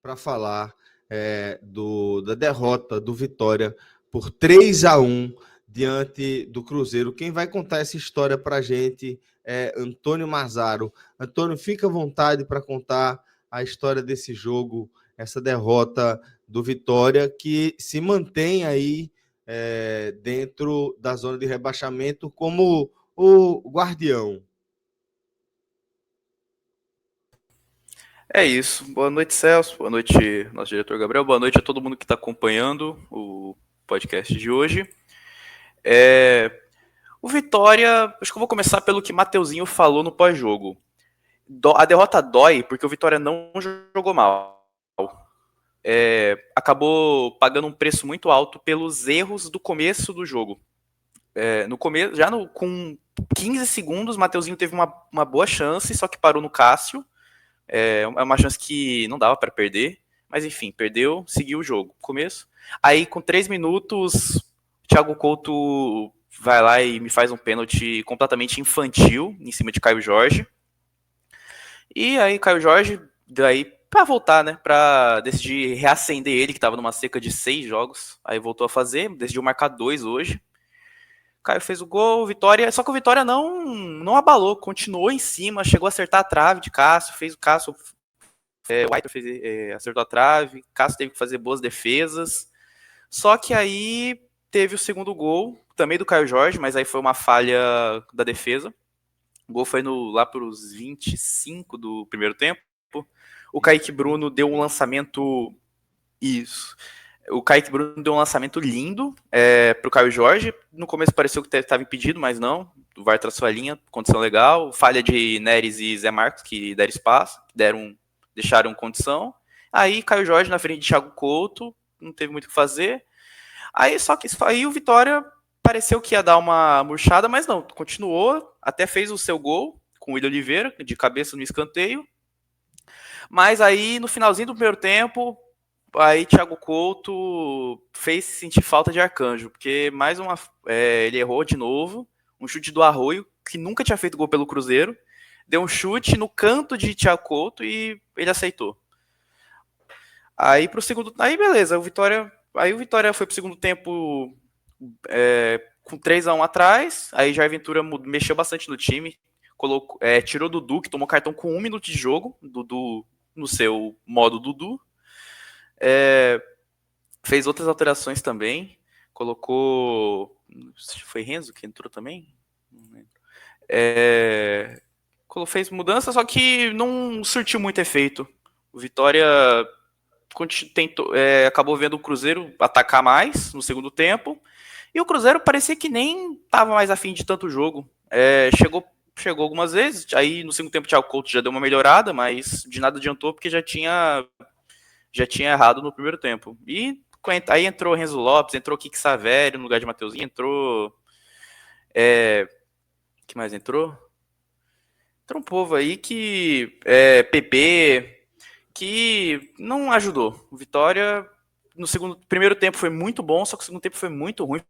para falar da derrota do Vitória por 3-1 diante do Cruzeiro. Quem vai contar essa história para a gente é Antônio Mazzaro. Antônio, fica à vontade para contar a história desse jogo, essa derrota do Vitória, que se mantém aí dentro da zona de rebaixamento como o guardião. É isso. Boa noite, Celso. Boa noite, nosso diretor Gabriel. Boa noite a todo mundo que está acompanhando o podcast de hoje. O Vitória, acho que eu vou começar pelo que Mateuzinho falou no pós-jogo. A derrota dói porque o Vitória não jogou mal. Acabou pagando um preço muito alto pelos erros do começo do jogo. No começo, com 15 segundos, Mateuzinho teve uma boa chance, só que parou no Cássio. É uma chance que não dava para perder, mas enfim, perdeu, seguiu o jogo. Começo. Aí, com 3 minutos, o Thiago Couto vai lá e me faz um pênalti completamente infantil em cima de Caio Jorge. E aí, Caio Jorge, daí, para voltar, né, para decidir reacender ele, que estava numa seca de 6 jogos. Aí voltou a fazer, decidiu marcar 2 hoje. Caio fez o gol, Vitória, só que o Vitória não abalou, continuou em cima, chegou a acertar a trave de Cássio, fez o Cássio, o White acertou a trave, Cássio teve que fazer boas defesas, só que aí teve o segundo gol, também do Caio Jorge, mas aí foi uma falha da defesa, o gol foi lá para os 25 do primeiro tempo, o Kaique Bruno deu um lançamento, o Kaique Bruno deu um lançamento lindo para o Caio Jorge. No começo pareceu que estava impedido, mas não. O VAR traçou a linha, condição legal. Falha de Neres e Zé Marcos, que deram espaço, deixaram condição. Aí Caio Jorge na frente de Thiago Couto, não teve muito o que fazer. Aí o Vitória pareceu que ia dar uma murchada, mas não, continuou, até fez o seu gol com o William Oliveira, de cabeça no escanteio. Mas aí no finalzinho do primeiro tempo, aí Thiago Couto fez sentir falta de Arcanjo, porque ele errou de novo, um chute do Arroio, que nunca tinha feito gol pelo Cruzeiro, deu um chute no canto de Thiago Couto e ele aceitou. Aí aí beleza, o Vitória foi pro segundo tempo com 3-1 atrás, aí Jair Ventura mexeu bastante no time, tirou Dudu, que tomou cartão com 1 minuto de jogo, Dudu no seu modo Dudu, fez outras alterações também. Colocou. Foi Renzo que entrou também? Não lembro. Fez mudança, só que não surtiu muito efeito. O Vitória acabou vendo o Cruzeiro atacar mais no segundo tempo. E o Cruzeiro parecia que nem estava mais afim de tanto jogo. Chegou algumas vezes. Aí no segundo tempo o Thiago Couto já deu uma melhorada, mas de nada adiantou porque já tinha errado no primeiro tempo. E aí entrou Renzo Lopes, entrou Kiki Savério no lugar de Mateuzinho, entrou... que mais entrou? Entrou um povo aí que... PP, que não ajudou. O Vitória, primeiro tempo foi muito bom, só que o segundo tempo foi muito ruim,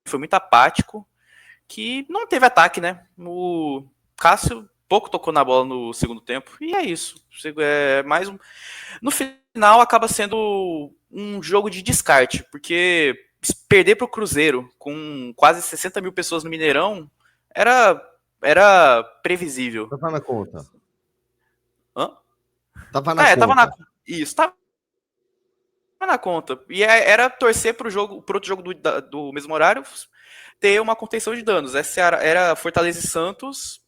foi muito apático, que não teve ataque, né? O Cássio pouco tocou na bola no segundo tempo, e é isso. No final acaba sendo um jogo de descarte, porque perder para o Cruzeiro com quase 60 mil pessoas no Mineirão era previsível. Tava na conta. Hã? Tava na conta. Isso, tava na conta. E era torcer para o outro jogo do mesmo horário ter uma contenção de danos. Essa era Fortaleza e Santos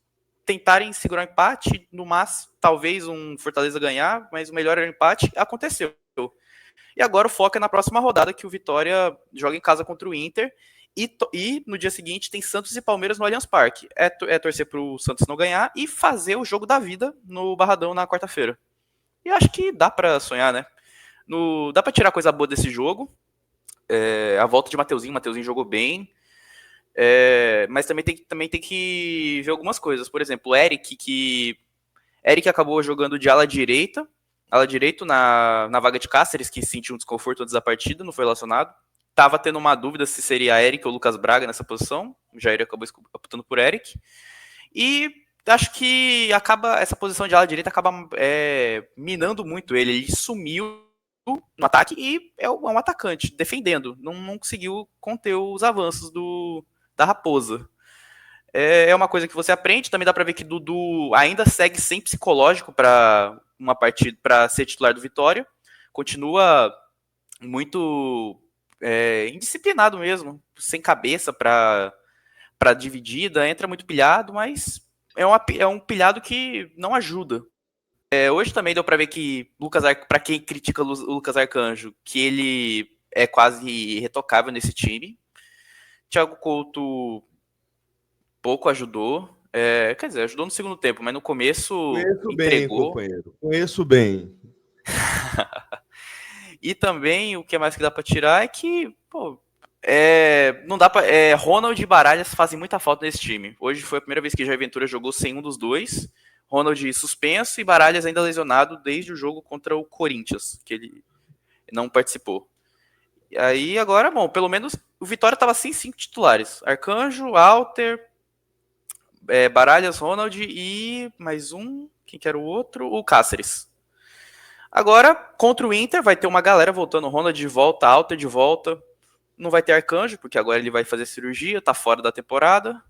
tentarem segurar o empate, no máximo, talvez um Fortaleza ganhar, mas o melhor era o empate, aconteceu. E agora o foco é na próxima rodada, que o Vitória joga em casa contra o Inter, e no dia seguinte tem Santos e Palmeiras no Allianz Parque. É torcer pro Santos não ganhar e fazer o jogo da vida no Barradão na quarta-feira. E eu acho que dá pra sonhar, né? Dá pra tirar coisa boa desse jogo. A volta de Mateuzinho jogou bem. Mas também tem que ver algumas coisas. Por exemplo, o Eric acabou jogando de ala direito na vaga de Cáceres, que sentiu um desconforto antes da partida, não foi relacionado. Tava tendo uma dúvida se seria Eric ou Lucas Braga nessa posição. O Jair acabou optando por Eric. E acho que essa posição de ala direita acaba minando muito ele. Ele sumiu no ataque e é um atacante, defendendo. Não conseguiu conter os avanços da Raposa. É uma coisa que você aprende. Também dá pra ver que Dudu ainda segue sem psicológico para uma partida, para ser titular do Vitória. Continua muito indisciplinado mesmo, sem cabeça para dividida, entra muito pilhado, mas é um pilhado que não ajuda. Hoje também deu para ver que para quem critica o Lucas Arcanjo, que ele é quase irretocável nesse time. Thiago Couto pouco ajudou. Quer dizer, ajudou no segundo tempo, mas no começo Conheço bem, entregou. companheiro. Conheço bem. E também o que mais que dá para tirar é que, pô, não dá para. Ronald e Baralhas fazem muita falta nesse time. Hoje foi a primeira vez que Jair Ventura jogou sem um dos dois. Ronald suspenso e Baralhas ainda lesionado desde o jogo contra o Corinthians, que ele não participou. E aí agora, bom, pelo menos o Vitória estava sem 5 titulares: Arcanjo, Alter, Baralhas, Ronald e mais um, quem que era o outro? O Cáceres. Agora, contra o Inter, vai ter uma galera voltando. Ronald de volta, Alter de volta. Não vai ter Arcanjo, porque agora ele vai fazer cirurgia, tá fora da temporada.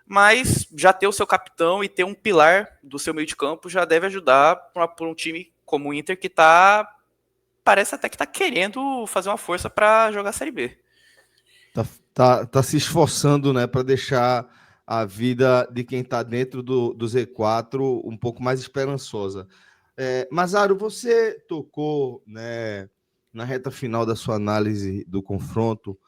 Mas já ter o seu capitão e ter um pilar do seu meio de campo já deve ajudar para um time como o Inter que parece até que tá querendo fazer uma força para jogar a Série B. Tá se esforçando, né, para deixar a vida de quem está dentro do Z4 um pouco mais esperançosa. Mazaro, você tocou, né, na reta final da sua análise do confronto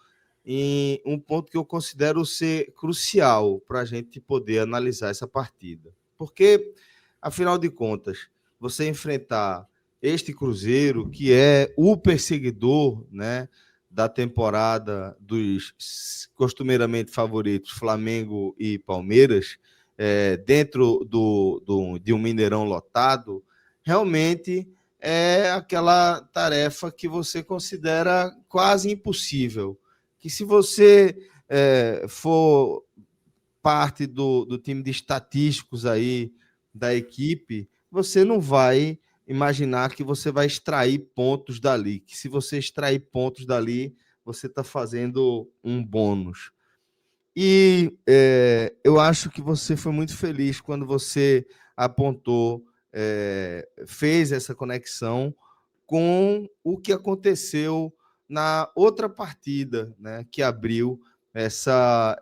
em um ponto que eu considero ser crucial para a gente poder analisar essa partida. Porque, afinal de contas, você enfrentar este Cruzeiro, que é o perseguidor, né, da temporada dos costumeiramente favoritos Flamengo e Palmeiras, dentro de um Mineirão lotado, realmente é aquela tarefa que você considera quase impossível. Que se você for parte do time de estatísticos aí da equipe, você não vai imaginar que você vai extrair pontos dali, que se você extrair pontos dali, você está fazendo um bônus. E eu acho que você foi muito feliz quando você apontou, fez essa conexão com o que aconteceu na outra partida, né, que abriu essa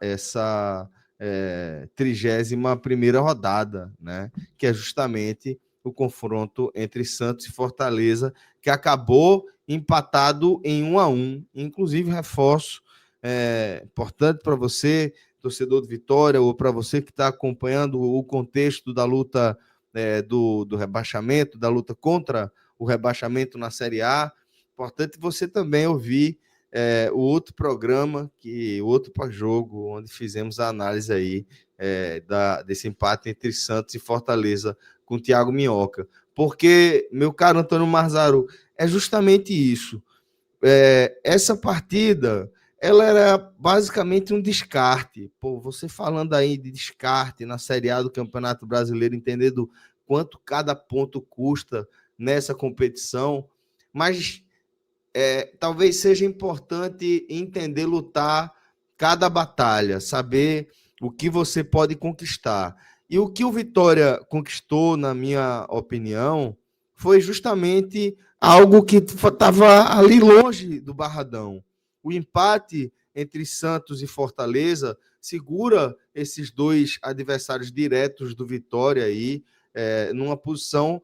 31ª rodada, né, que é justamente o confronto entre Santos e Fortaleza, que acabou empatado em 1-1. Inclusive, reforço, importante para você, torcedor do Vitória, ou para você que está acompanhando o contexto da luta do rebaixamento, da luta contra o rebaixamento na Série A. Importante você também ouvir o outro programa, o outro pós-jogo, onde fizemos a análise aí desse empate entre Santos e Fortaleza com o Thiago Minhoca. Porque, meu caro Antônio Marzaro, é justamente isso. Essa partida, ela era basicamente um descarte. Pô, você falando aí de descarte na Série A do Campeonato Brasileiro, entendendo quanto cada ponto custa nessa competição, mas talvez seja importante entender lutar cada batalha, saber o que você pode conquistar. E o que o Vitória conquistou, na minha opinião, foi justamente algo que estava ali longe do Barradão. O empate entre Santos e Fortaleza segura esses dois adversários diretos do Vitória aí, numa posição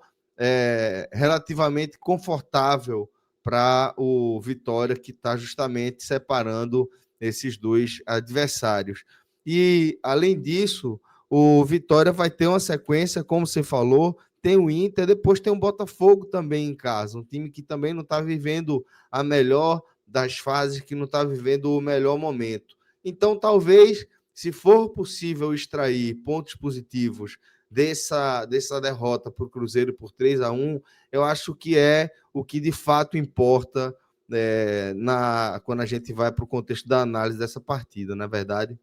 relativamente confortável para o Vitória, que está justamente separando esses dois adversários. E, além disso, o Vitória vai ter uma sequência, como você falou, tem o Inter, depois tem o Botafogo também em casa, um time que também não está vivendo a melhor das fases, que não está vivendo o melhor momento. Então, talvez, se for possível extrair pontos positivos dessa derrota para o Cruzeiro por 3-1, eu acho que é o que de fato importa quando a gente vai para o contexto da análise dessa partida, não é verdade?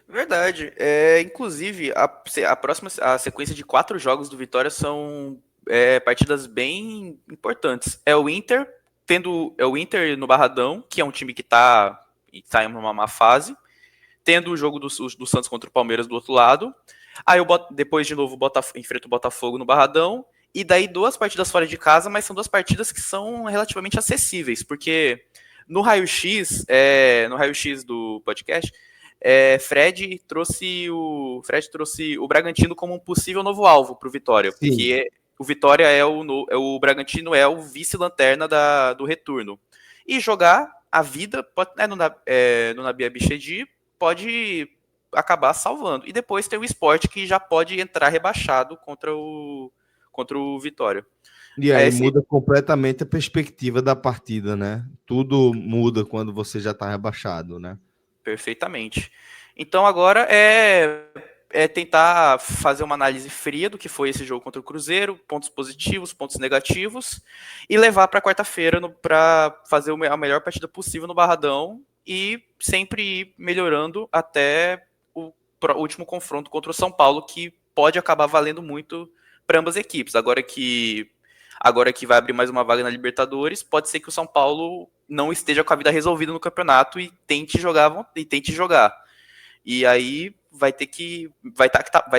Verdade. Inclusive, a sequência de 4 jogos do Vitória são partidas bem importantes. É o Inter no Barradão, que é um time que tá em uma má fase, tendo o jogo do Santos contra o Palmeiras do outro lado. Aí depois de novo enfrenta o Botafogo no Barradão. E daí 2 partidas fora de casa, mas são 2 partidas que são relativamente acessíveis, porque no raio-x do podcast, Fred trouxe o Bragantino como um possível novo alvo para o Vitória, Sim. porque o Vitória o Bragantino é o vice-lanterna do retorno. E jogar a vida no Nabi Abichedi pode acabar salvando. E depois tem o Sport, que já pode entrar rebaixado contra o Vitória. E aí muda completamente a perspectiva da partida, né? Tudo muda quando você já está rebaixado, né? Perfeitamente. Então agora é tentar fazer uma análise fria do que foi esse jogo contra o Cruzeiro, pontos positivos, pontos negativos, e levar para quarta-feira para fazer a melhor partida possível no Barradão e sempre ir melhorando até o último confronto contra o São Paulo, que pode acabar valendo muito para ambas as equipes. Agora que vai abrir mais uma vaga na Libertadores, pode ser que o São Paulo não esteja com a vida resolvida no campeonato e tente jogar. E aí vai ter que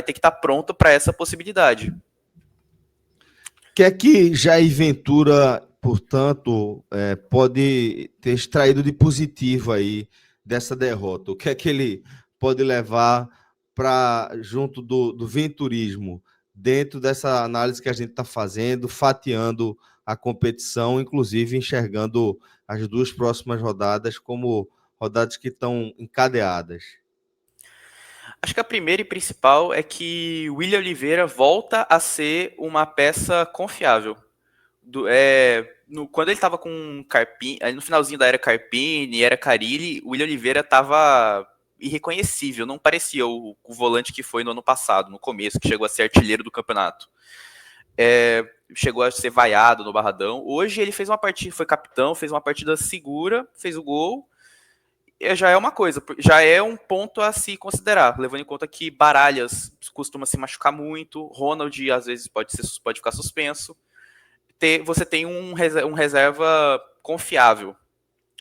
estar pronto para essa possibilidade. O que é que Jair Ventura, portanto, pode ter extraído de positivo aí dessa derrota? O que é que ele pode levar para junto do venturismo, dentro dessa análise que a gente está fazendo, fatiando a competição, inclusive enxergando as 2 próximas rodadas como rodadas que estão encadeadas? Acho que a primeira e principal é que o William Oliveira volta a ser uma peça confiável. Quando ele estava com Carpini, no finalzinho da era Carpini, era Carille, o William Oliveira estava irreconhecível, não parecia o volante que foi no ano passado, no começo, que chegou a ser artilheiro do campeonato. Chegou a ser vaiado no Barradão. Hoje ele fez uma partida, foi capitão, fez uma partida segura, fez o gol. Já é uma coisa, já é um ponto a se considerar, levando em conta que Baralhas costuma se machucar muito, Ronald às vezes pode ficar suspenso. Você tem um reserva confiável,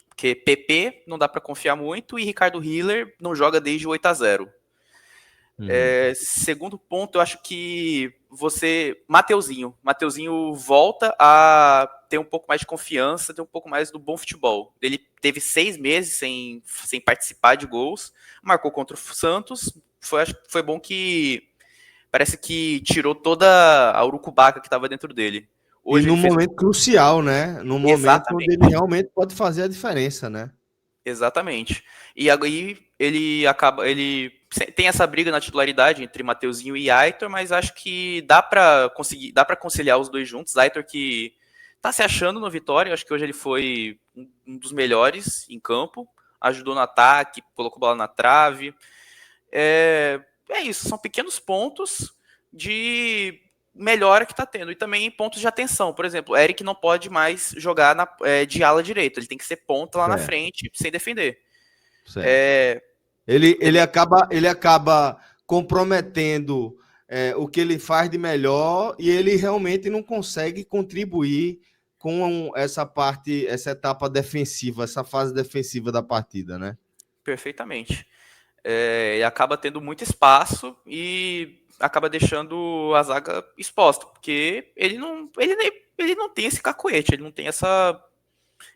porque PP não dá para confiar muito e Ricardo Hiller não joga desde o 8-0. Segundo ponto, eu acho que Mateuzinho volta a ter um pouco mais de confiança, ter um pouco mais do bom futebol. Ele teve 6 meses sem participar de gols, marcou contra o Santos, acho que foi bom que parece que tirou toda a urucubaca que estava dentro dele. Hoje e num momento crucial, né? Num momento onde ele realmente pode fazer a diferença, né? Exatamente. E aí ele tem essa briga na titularidade entre Mateuzinho e Aitor, mas acho que dá para conciliar os dois juntos. Aitor que tá se achando no Vitória, acho que hoje ele foi um dos melhores em campo, ajudou no ataque, colocou bola na trave. É isso, são pequenos pontos de melhora que tá tendo. E também pontos de atenção. Por exemplo, o Eric não pode mais jogar de ala direito. Ele tem que ser ponta lá na frente, sem defender. Ele acaba comprometendo o que ele faz de melhor e ele realmente não consegue contribuir com essa etapa defensiva, essa fase defensiva da partida, né? Perfeitamente. Ele acaba tendo muito espaço e acaba deixando a zaga exposta, porque ele não tem esse cacuete, ele não tem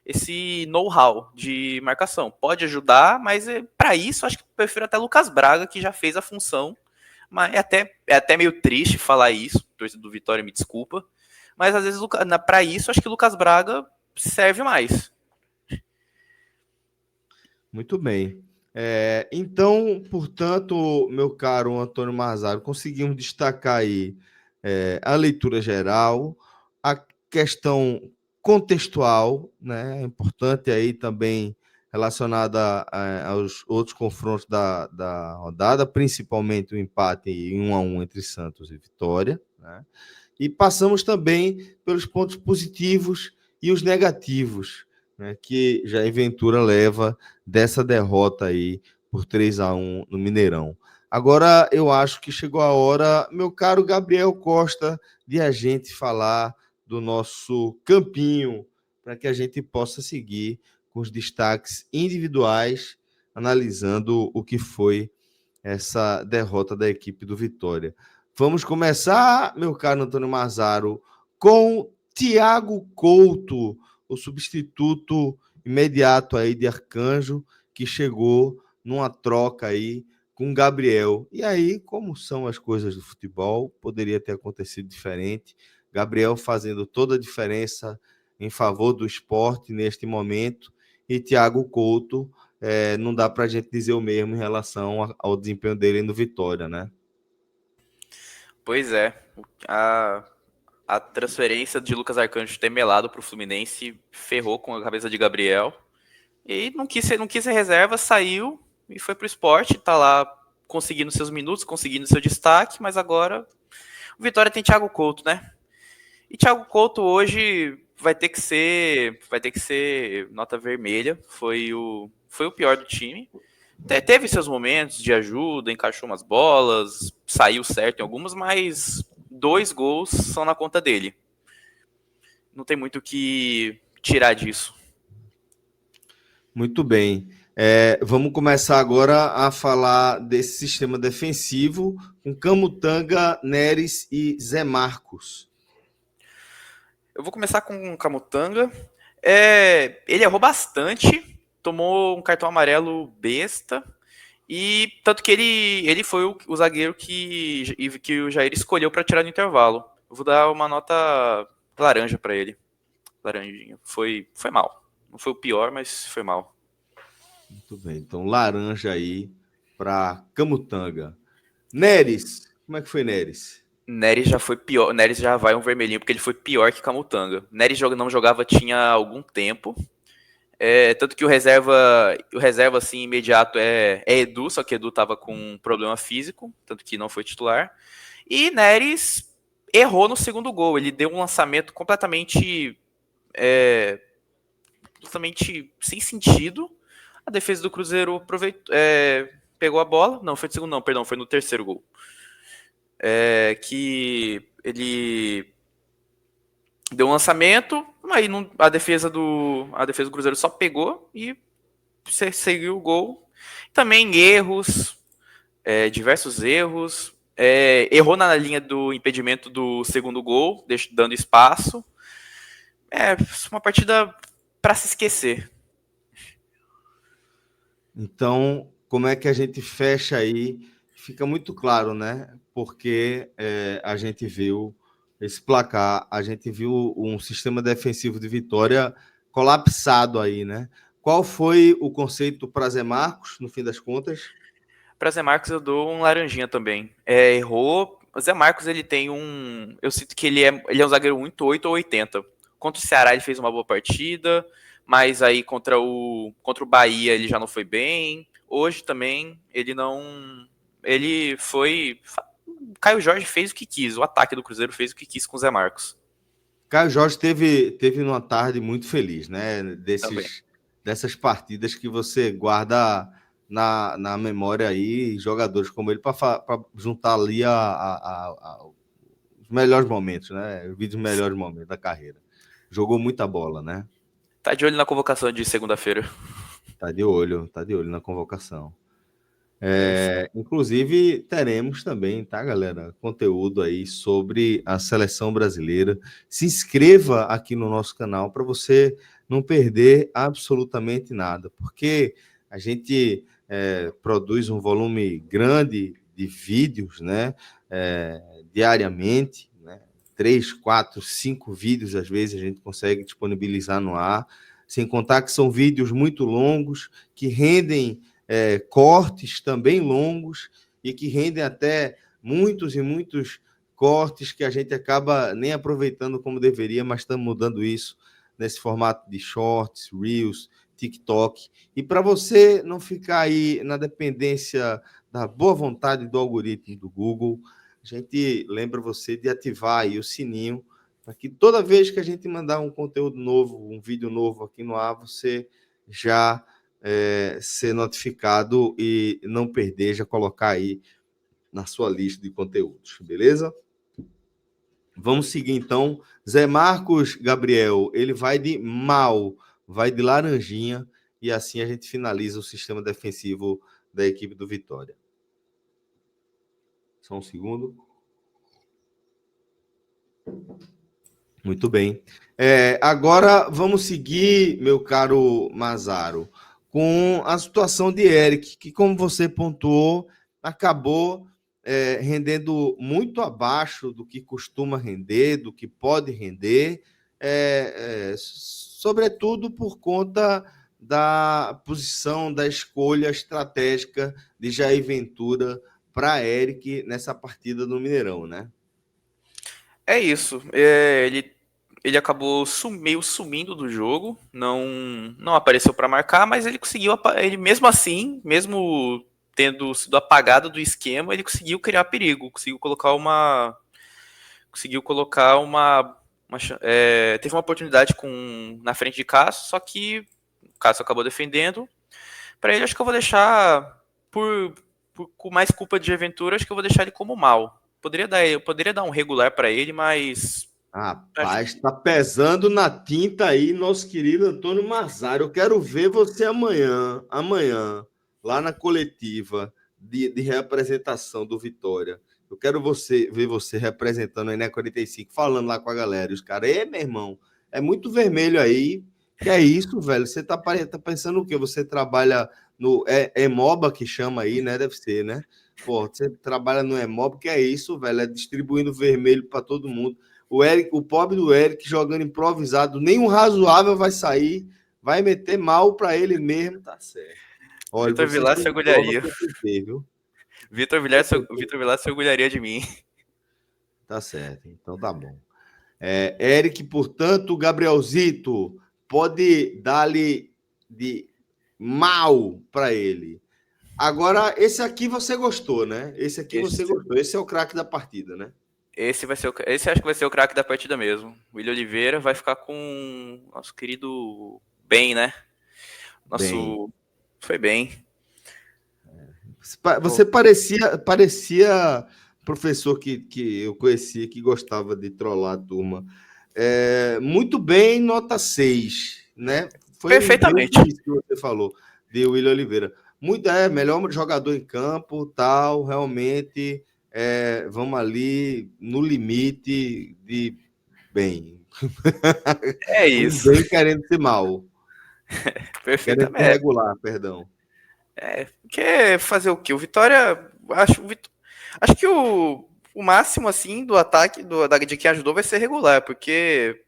esse know-how de marcação. Pode ajudar, mas para isso acho que eu prefiro até Lucas Braga, que já fez a função. Mas é até meio triste falar isso, torcedor do Vitória me desculpa, mas às vezes para isso acho que Lucas Braga serve mais. Muito bem. Então, portanto, meu caro Antônio Marzaro, conseguimos destacar aí a leitura geral, a questão contextual, né? É importante aí também relacionada aos outros confrontos da rodada, principalmente o empate em 1-1 entre Santos e Vitória, né? E passamos também pelos pontos positivos e os negativos, né, que Jair Ventura leva dessa derrota aí por 3-1 no Mineirão. Agora eu acho que chegou a hora, meu caro Gabriel Costa, de a gente falar do nosso campinho, para que a gente possa seguir com os destaques individuais, analisando o que foi essa derrota da equipe do Vitória. Vamos começar, meu caro Antônio Mazaro, com Thiago Couto, o substituto imediato aí de Arcanjo, que chegou numa troca aí com Gabriel. E aí, como são as coisas do futebol, poderia ter acontecido diferente. Gabriel fazendo toda a diferença em favor do esporte neste momento, e Thiago Couto não dá para a gente dizer o mesmo em relação ao desempenho dele no Vitória, né? Pois é, a transferência de Lucas Arcanjo ter melado para o Fluminense ferrou com a cabeça de Gabriel. E não quis ser reserva, saiu e foi para o Sport, tá lá conseguindo seus minutos, conseguindo seu destaque, mas agora o Vitória tem Thiago Couto, né? E Thiago Couto hoje vai ter que ser nota vermelha, foi o pior do time. Teve seus momentos de ajuda, encaixou umas bolas, saiu certo em algumas, mas 2 gols são na conta dele. Não tem muito o que tirar disso. Muito bem. Vamos começar agora a falar desse sistema defensivo com Camutanga, Neres e Zé Marcos. Eu vou começar com o Camutanga. Ele errou bastante, tomou um cartão amarelo besta, e tanto que ele foi o zagueiro que o Jair escolheu para tirar no intervalo. Eu vou dar uma nota laranja para ele. Laranjinha. Foi mal. Não foi o pior, mas foi mal. Muito bem. Então, laranja aí para Camutanga. Neres, como é que foi Neres? Neres já foi pior. Neres já vai um vermelhinho, porque ele foi pior que Camutanga. Neres não jogava tinha algum tempo. Tanto que o reserva assim, imediato é Edu, só que Edu tava com um problema físico, tanto que não foi titular. E Neres errou no segundo gol. Ele deu um lançamento completamente sem sentido. A defesa do Cruzeiro aproveitou, pegou a bola. Não, foi no segundo não, perdão, foi no terceiro gol. Que ele deu um lançamento, aí a defesa do Cruzeiro só pegou e seguiu o gol. Também erros, diversos erros. Errou na linha do impedimento do segundo gol, dando espaço. Uma partida para se esquecer. Então, como é que a gente fecha aí? Fica muito claro, né? Porque a gente viu esse placar, a gente viu um sistema defensivo de Vitória colapsado aí, né? Qual foi o conceito para Zé Marcos, no fim das contas? Para Zé Marcos eu dou um laranjinha também. Errou. O Zé Marcos ele tem um. Eu sinto que ele é um zagueiro muito 8 ou 80. Contra o Ceará ele fez uma boa partida, mas aí contra o Bahia ele já não foi bem. Hoje também ele não. Ele foi. Caio Jorge fez o que quis, o ataque do Cruzeiro fez o que quis com o Zé Marcos. Caio Jorge teve uma tarde muito feliz, né? Dessas partidas que você guarda na memória aí, jogadores como ele, para juntar ali os melhores momentos, né? Os melhores momentos da carreira. Jogou muita bola, né? Tá de olho na convocação de segunda-feira. Tá de olho na convocação. Inclusive, teremos também, tá, galera? Conteúdo aí sobre a seleção brasileira. Se inscreva aqui no nosso canal para você não perder absolutamente nada, porque a gente produz um volume grande de vídeos, né? Diariamente, né? 3, 4, 5 vídeos, às vezes, a gente consegue disponibilizar no ar, sem contar que são vídeos muito longos, que rendem cortes também longos e que rendem até muitos e muitos cortes que a gente acaba nem aproveitando como deveria, mas estamos mudando isso nesse formato de shorts, reels, TikTok. E para você não ficar aí na dependência da boa vontade do algoritmo do Google, a gente lembra você de ativar aí o sininho para que toda vez que a gente mandar um conteúdo novo, um vídeo novo aqui no ar, você já ser notificado e não perder, já colocar aí na sua lista de conteúdos, beleza? Vamos seguir então. Zé Marcos Gabriel, ele vai de mal, vai de laranjinha, e assim a gente finaliza o sistema defensivo da equipe do Vitória. Só um segundo. Muito bem. Agora vamos seguir, meu caro Mazaro, com a situação de Eric, que, como você pontuou, acabou rendendo muito abaixo do que costuma render, do que pode render, sobretudo por conta da posição, da escolha estratégica de Jair Ventura para Eric nessa partida do Mineirão, né? É isso. Ele acabou meio sumindo do jogo, não apareceu para marcar, mas ele conseguiu, ele mesmo assim, mesmo tendo sido apagado do esquema, ele conseguiu criar perigo, teve uma oportunidade na frente de Cássio, só que o Cássio acabou defendendo. Para ele, acho que eu vou deixar com mais culpa de Aventura, acho que eu vou deixar ele como mal. Eu poderia dar um regular para ele, mas rapaz, tá pesando na tinta aí, nosso querido Antônio Mazaro. Eu quero ver você amanhã, lá na coletiva de reapresentação do Vitória. Eu quero ver você representando a Ené 45, falando lá com a galera. E os caras, meu irmão, é muito vermelho aí. Que é isso, velho? Você tá pensando o quê? Você trabalha no Emoba, que chama aí, né? Deve ser, né? Pô, você trabalha no Emoba, que é isso, velho? É distribuindo vermelho para todo mundo. O pobre do Eric jogando improvisado, nenhum razoável vai sair, vai meter mal para ele mesmo, tá certo. Olha, Vitor Vilar se orgulharia. Vitor Vilar se orgulharia de mim. Tá certo, então tá bom. Eric, portanto, Gabrielzito, pode dar-lhe de mal para ele. Agora, esse aqui você gostou, né? Esse gostou. Esse é o craque da partida, né? Esse acho que vai ser o craque da partida mesmo. O William Oliveira vai ficar com nosso querido Ben, né? Foi bem. Você parecia professor que eu conhecia, que gostava de trollar a turma. Muito bem, nota 6, né? Foi perfeitamente isso que você falou, de William Oliveira. Melhor jogador em campo, tal, realmente, vamos ali no limite de bem. É isso. Bem querendo ser mal. Querendo ser regular, perdão. Porque fazer o quê? O Vitória, acho que o máximo, assim, do ataque de quem ajudou vai ser regular, porque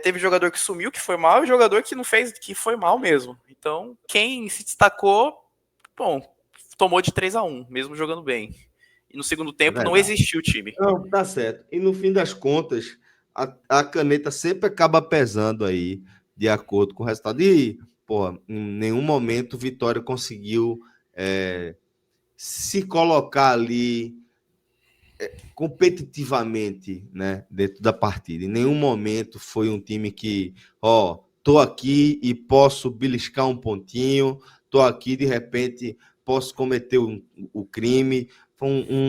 teve jogador que sumiu, que foi mal, e jogador que não fez, que foi mal mesmo. Então, quem se destacou, bom, tomou de 3-1, mesmo jogando bem. E no segundo tempo não existiu o time. Não, tá certo. E no fim das contas, a caneta sempre acaba pesando aí, de acordo com o resultado. E, pô, em nenhum momento o Vitória conseguiu se colocar ali competitivamente, né, dentro da partida. Em nenhum momento foi um time que, tô aqui e posso beliscar um pontinho, tô aqui, de repente, posso cometer o crime. Foi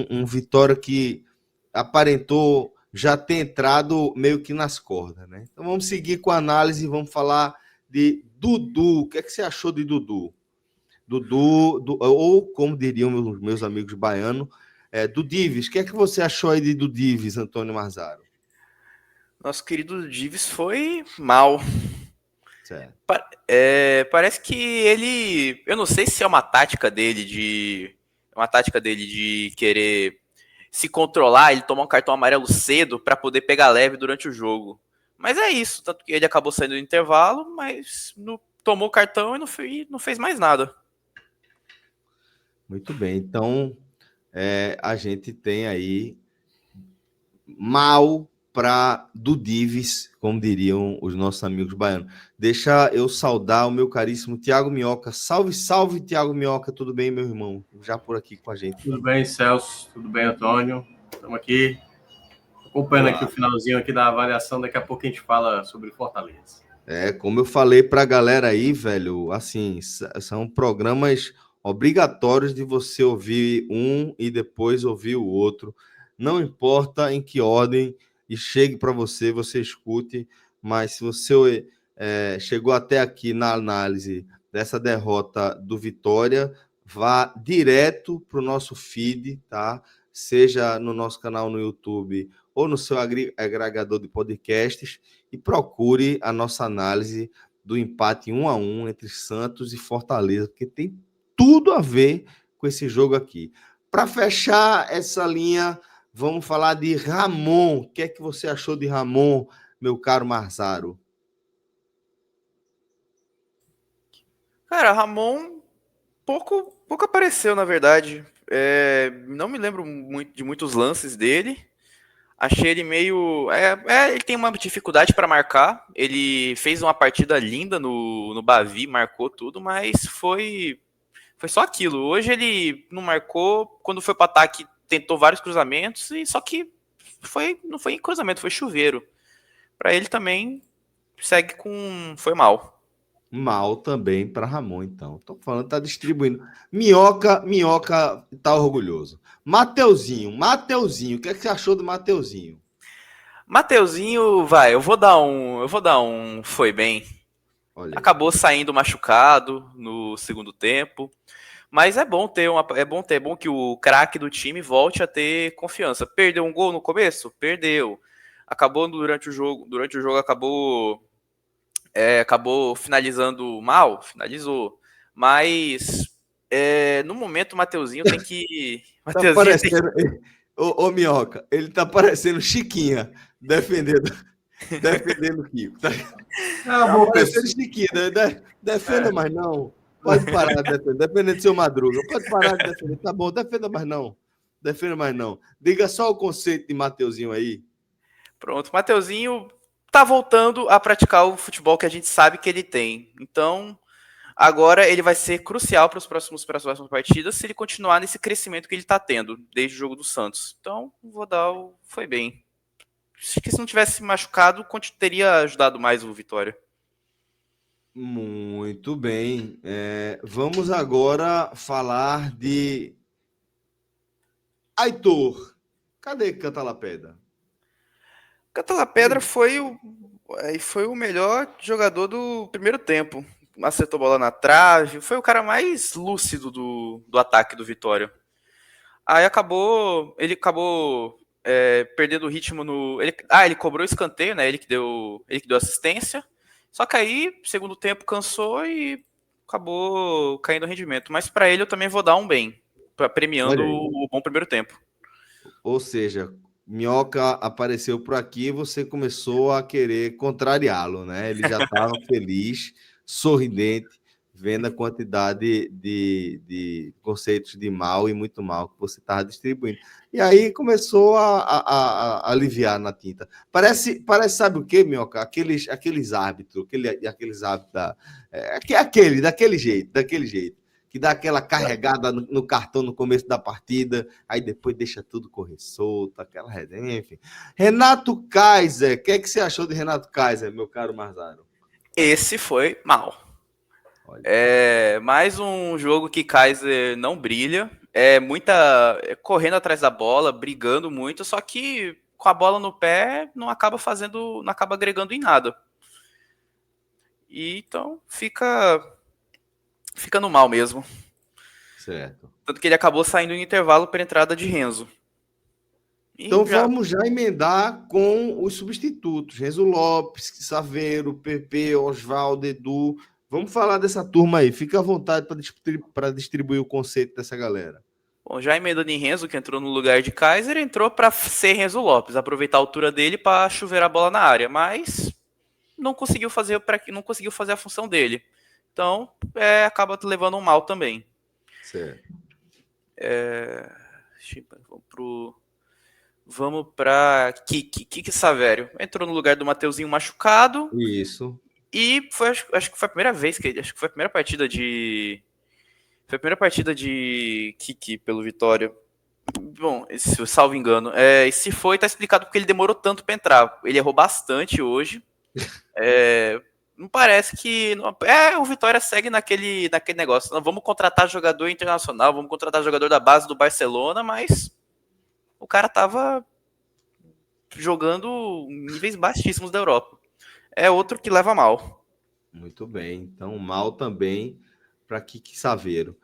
um Vitória que aparentou já ter entrado meio que nas cordas, né? Então vamos seguir com a análise, vamos falar de Dudu. O que é que você achou de Dudu? Ou como diriam meus amigos baianos, do Divis. O que é que você achou aí do Divis, Antônio Marzaro? Nosso querido Divis foi mal. Certo. Parece que ele, eu não sei se é uma tática dele de querer se controlar, ele tomar um cartão amarelo cedo para poder pegar leve durante o jogo. Mas é isso, tanto que ele acabou saindo do intervalo, mas tomou o cartão e não fez mais nada. Muito bem, então a gente tem aí mal para do Divis, como diriam os nossos amigos baianos. Deixa eu saudar o meu caríssimo Tiago Minhoca. Salve, salve, Tiago Minhoca. Tudo bem, meu irmão? Já por aqui com a gente. Tudo bem, Celso? Tudo bem, Antônio? Estamos aqui acompanhando aqui o finalzinho aqui da avaliação. Daqui a pouco a gente fala sobre Fortaleza. Como eu falei para a galera aí, velho, assim, são programas obrigatórios de você ouvir um e depois ouvir o outro. Não importa em que ordem e chegue para você, você escute, mas se você chegou até aqui na análise dessa derrota do Vitória, vá direto para o nosso feed, tá? Seja no nosso canal no YouTube ou no seu agregador de podcasts e procure a nossa análise do empate 1-1 entre Santos e Fortaleza, porque tem tudo a ver com esse jogo aqui. Para fechar essa linha, vamos falar de Ramon. O que é que você achou de Ramon, meu caro Marzaro? Cara, Ramon pouco apareceu, na verdade. Não me lembro muito de muitos lances dele. Achei ele meio. Ele tem uma dificuldade para marcar. Ele fez uma partida linda no Bavi, marcou tudo, mas foi só aquilo. Hoje ele não marcou. Quando foi para ataque, tentou vários cruzamentos, e só que não foi em cruzamento, foi chuveiro. Para ele também segue com. Foi mal. Mal também para Ramon, então. Tô falando, tá distribuindo. Minhoca tá orgulhoso. Mateuzinho, o que é que você achou do Mateuzinho? Mateuzinho, eu vou dar um foi bem. Olha aí. Acabou saindo machucado no segundo tempo, mas é bom que o craque do time volte a ter confiança. Perdeu um gol no começo? Perdeu. Acabou durante o jogo acabou finalizando mal, finalizou. Mas no momento o Mateuzinho tem que Tá parecendo. Ô, Minhoca, ele tá parecendo Chiquinha defendendo o Kiko. Tá parecendo Chiquinha. Defenda mais não. Pode parar de defender. Dependendo do seu Madruga. Pode parar de defender. Tá bom, defenda mais não. Defenda mais não. Diga só o conceito de Mateuzinho aí. Pronto, Mateuzinho tá voltando a praticar o futebol que a gente sabe que ele tem. Então, agora ele vai ser crucial para as próximas partidas se ele continuar nesse crescimento que ele está tendo desde o jogo do Santos. Então, vou dar o foi bem. Acho que se não tivesse machucado, teria ajudado mais o Vitória. Muito bem. Vamos agora falar de Aitor. Cadê Cantalapeda? Cantalapedra foi o melhor jogador do primeiro tempo. Acertou bola na trave, foi o cara mais lúcido do ataque do Vitória. Aí ele acabou perdendo o ritmo ele cobrou o escanteio, né? Ele que deu assistência. Só que aí, segundo tempo, cansou e acabou caindo o rendimento. Mas para ele eu também vou dar um bem, premiando o bom primeiro tempo. Ou seja, Minhoca apareceu por aqui e você começou a querer contrariá-lo, né? Ele já estava feliz, sorridente, vendo a quantidade de conceitos de mal e muito mal que você estava distribuindo. E aí começou a aliviar na tinta. Parece, sabe o quê, Minhoca? Aqueles árbitros, aqueles árbitros daquele jeito. Que dá aquela carregada no cartão no começo da partida, aí depois deixa tudo correr solto, aquela resenha, enfim. Renato Kaiser, o que é que você achou de Renato Kaiser, meu caro Marzaro? Esse foi mal. Mais um jogo que Kaiser não brilha, correndo atrás da bola, brigando muito, só que com a bola no pé não acaba agregando em nada. E então fica no mal mesmo. Certo. Tanto que ele acabou saindo em intervalo para entrada de Renzo. Então vamos já emendar com os substitutos. Renzo Lopes, Saveiro, PP, Oswaldo, Edu. Vamos falar dessa turma aí. Fica à vontade para distribuir o conceito dessa galera. Bom, já emendando em Renzo, que entrou no lugar de Kaiser, entrou para ser Renzo Lopes, aproveitar a altura dele para chover a bola na área, mas não conseguiu fazer a função dele. Então, acaba levando um mal também. Certo. Vamos para Kiki Savério. Entrou no lugar do Mateuzinho machucado. Isso. E acho que foi a primeira vez acho que foi a primeira partida de Kiki pelo Vitória. Bom, salvo engano. E se foi, tá explicado porque ele demorou tanto para entrar. Ele errou bastante hoje. não parece que... o Vitória segue naquele negócio. Não, vamos contratar jogador internacional, vamos contratar jogador da base do Barcelona, mas o cara tava jogando níveis baixíssimos da Europa. É outro que leva mal. Muito bem. Então, mal também para Kiki Saverio.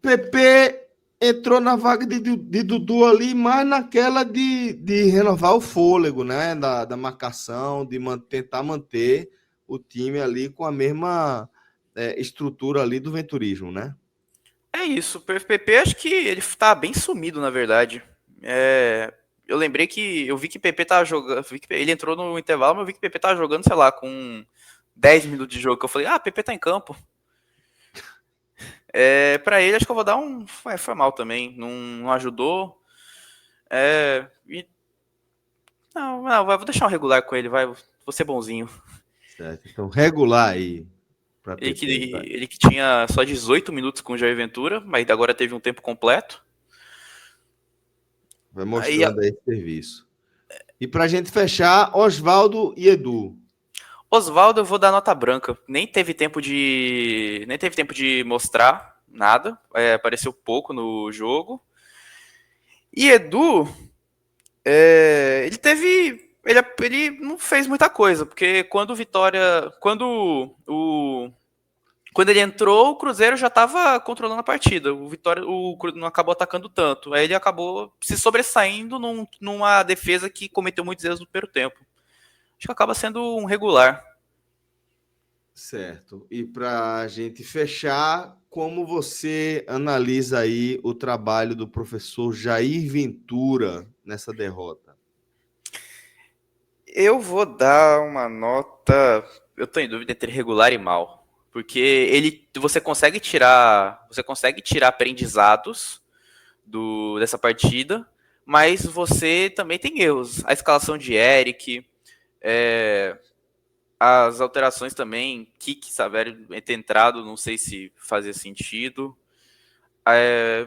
PP entrou na vaga de Dudu ali, mas naquela de renovar o fôlego, né? Da marcação, de tentar manter o time ali com a mesma estrutura ali do Venturismo, né? É isso. O PP acho que ele tá bem sumido, na verdade. Eu lembrei que eu vi que o PP tava jogando. Ele entrou no intervalo, mas eu vi que o PP tava jogando, sei lá, com 10 minutos de jogo. Que eu falei, PP tá em campo. Pra ele, acho que eu vou dar um. Foi mal também. Não ajudou. Não, vou deixar um regular com ele, vai. Vou ser bonzinho. Certo. Então, regular aí. Ele que tinha só 18 minutos com o Jair Ventura, mas agora teve um tempo completo. Vai mostrando aí esse serviço. E pra gente fechar, Oswaldo e Edu. Oswaldo eu vou dar nota branca. Nem teve tempo de mostrar nada. Apareceu pouco no jogo. E Edu, ele não fez muita coisa, porque quando o Vitória, quando ele entrou, o Cruzeiro já estava controlando a partida. O Vitória não acabou atacando tanto. Aí ele acabou se sobressaindo numa defesa que cometeu muitos erros no primeiro tempo. Acho que acaba sendo um regular. Certo. E para a gente fechar, como você analisa aí o trabalho do professor Jair Ventura nessa derrota? Eu vou dar uma nota... Eu tô em dúvida entre regular e mal. Porque você consegue tirar aprendizados dessa partida, mas você também tem erros. A escalação de Eric, as alterações também, Kiki Saverio ter entrado, não sei se fazia sentido.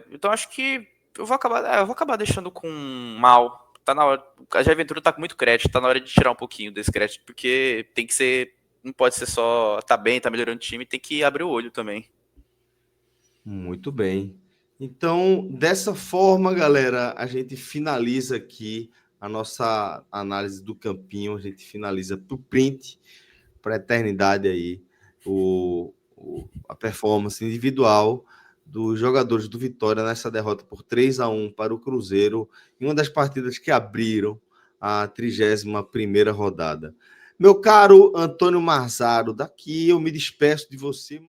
Então acho que eu vou acabar deixando com mal. Tá na hora. A Jair Ventura tá com muito crédito, tá na hora de tirar um pouquinho desse crédito, porque tem que ser. Não pode ser só tá bem, tá melhorando o time, tem que abrir o olho também. Muito bem. Então, dessa forma, galera, a gente finaliza aqui a nossa análise do campinho, a gente finaliza pro print, para a eternidade aí, a performance individual dos jogadores do Vitória nessa derrota por 3-1 para o Cruzeiro, em uma das partidas que abriram a 31ª rodada. Meu caro Antônio Marzaro, daqui eu me despeço de você.